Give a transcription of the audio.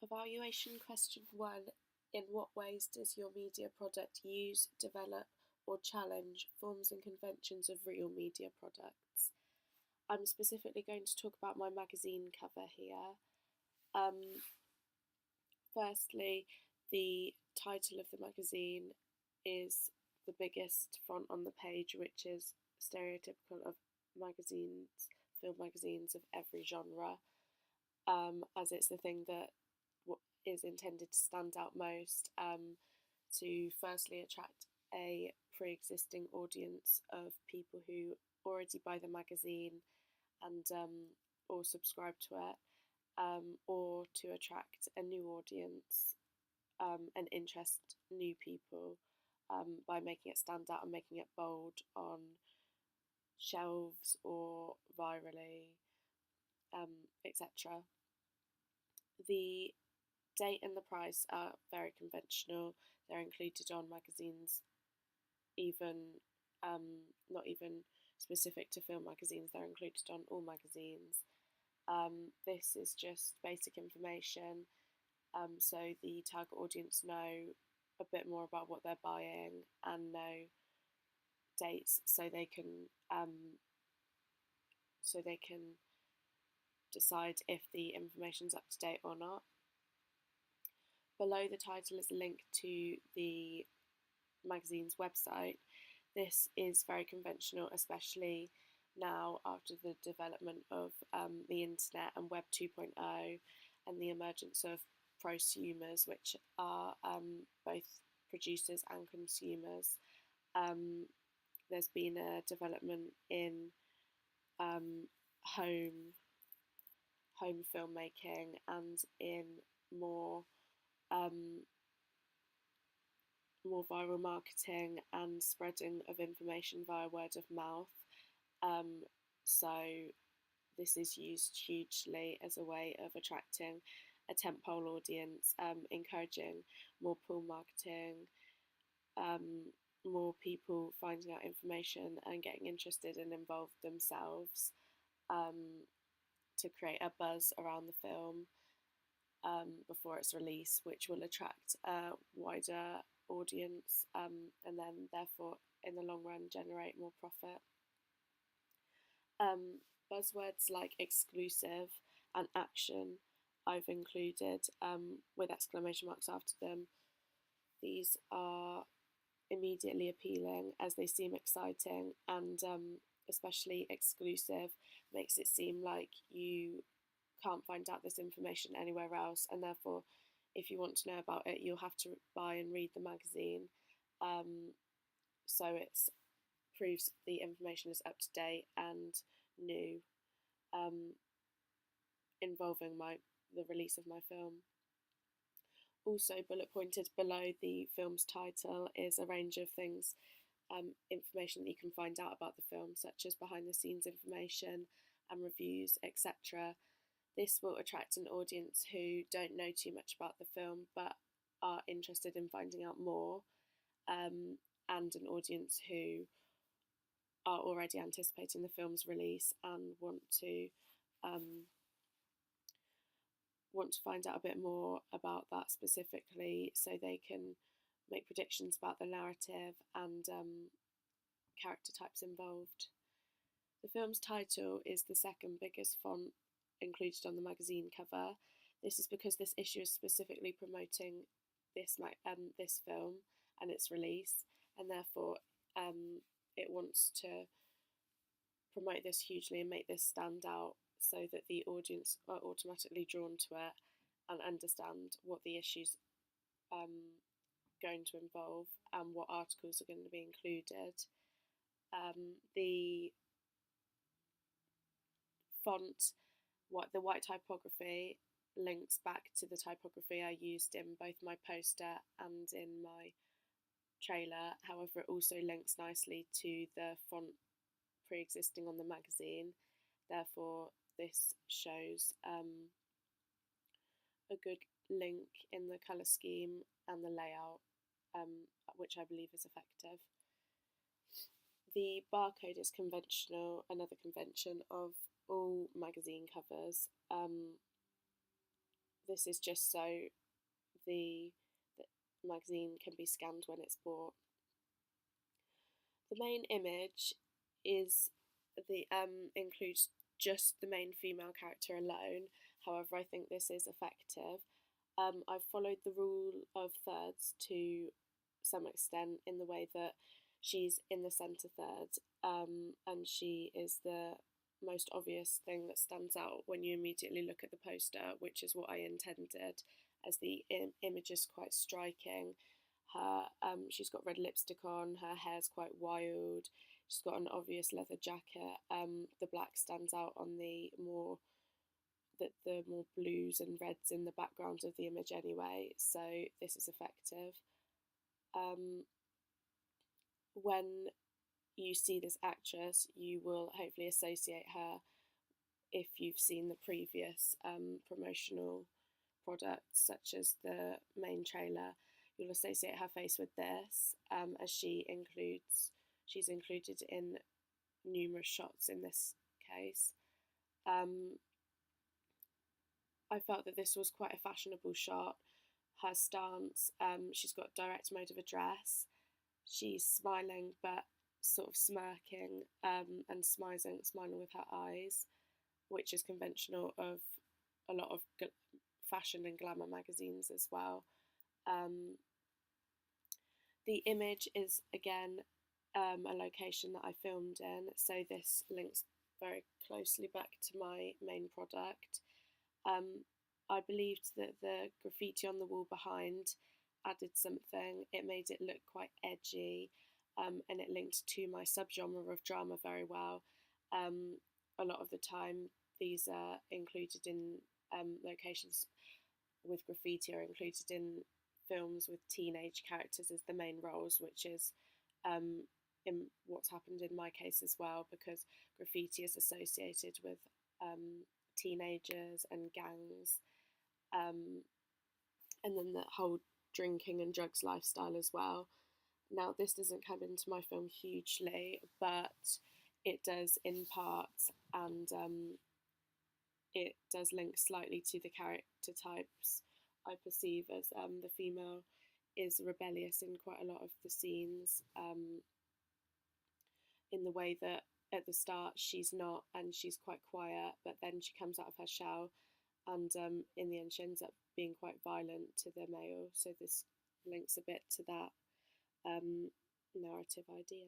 Evaluation question 1. In what ways does your media product use, develop, or challenge forms and conventions of real media products? I'm specifically going to talk about my magazine cover here. Firstly, the title of the magazine is the biggest font on the page, which is stereotypical of magazines, film magazines of every genre, as it's the thing that is intended to stand out most, to firstly attract a pre-existing audience of people who already buy the magazine and or subscribe to it, or to attract a new audience and interest new people by making it stand out and making it bold on shelves or virally, etc. The date and the price are very conventional. They're included on magazines, even not even specific to film magazines, they're included on all magazines. This is just basic information, so the target audience know a bit more about what they're buying and know dates, so they can decide if the information's up to date or not. Below the title is a link to the magazine's website. This is very conventional, especially now after the development of the internet and Web 2.0 and the emergence of prosumers, which are both producers and consumers. There's been a development in home filmmaking and in more viral marketing and spreading of information via word of mouth. So this is used hugely as a way of attracting a tentpole audience, encouraging more pull marketing, more people finding out information and getting interested and involved themselves, to create a buzz around the film before its release, which will attract a wider audience, and then therefore in the long run generate more profit. Buzzwords like exclusive and action I've included with exclamation marks after them. These are immediately appealing as they seem exciting, and especially exclusive makes it seem like you can't find out this information anywhere else, and therefore if you want to know about it you'll have to buy and read the magazine, so it proves the information is up to date and new, involving the release of my film. Also bullet pointed below the film's title is a range of things, information that you can find out about the film, such as behind the scenes information and reviews, etc. This will attract an audience who don't know too much about the film but are interested in finding out more, and an audience who are already anticipating the film's release and want to find out a bit more about that specifically, so they can make predictions about the narrative and character types involved. The film's title is the second biggest font included on the magazine cover. This is because this issue is specifically promoting this film and its release, and therefore it wants to promote this hugely and make this stand out so that the audience are automatically drawn to it and understand what the issue's going to involve and what articles are going to be included. The font, the white typography, links back to the typography I used in both my poster and in my trailer. However, it also links nicely to the font pre-existing on the magazine. Therefore, this shows a good link in the colour scheme and the layout, which I believe is effective. The barcode is conventional, another convention of all magazine covers. this is just so the magazine can be scanned when it's bought. The main image is the includes just the main female character alone. However, I think this is effective. I've followed the rule of thirds to some extent in the way that she's in the centre third, and she is the most obvious thing that stands out when you immediately look at the poster, which is what I intended, as the image is quite striking. She's got red lipstick on. Her hair's quite wild. She's got an obvious leather jacket. The black stands out on the more blues and reds in the background of the image anyway. So this is effective. When you see this actress, you will hopefully associate her, if you've seen the previous promotional products, such as the main trailer, you'll associate her face with this, as she's included in numerous shots in this case. I felt that this was quite a fashionable shot. Her stance, she's got direct mode of address. She's smiling but sort of smirking, and smiling with her eyes, which is conventional of a lot of fashion and glamour magazines as well. The image is again a location that I filmed in, so this links very closely back to my main product. I believed that the graffiti on the wall behind added something. It made it look quite edgy, and it linked to my subgenre of drama very well. A lot of the time, these are included in locations with graffiti, are included in films with teenage characters as the main roles, which is in what's happened in my case as well, because graffiti is associated with teenagers and gangs, and then the whole drinking and drugs lifestyle as well. Now, this doesn't come into my film hugely, but it does in parts, and it does link slightly to the character types I perceive, as the female is rebellious in quite a lot of the scenes, in the way that at the start she's not, and she's quite quiet, but then she comes out of her shell, and in the end she ends up being quite violent to the male. So this links a bit to that narrative idea.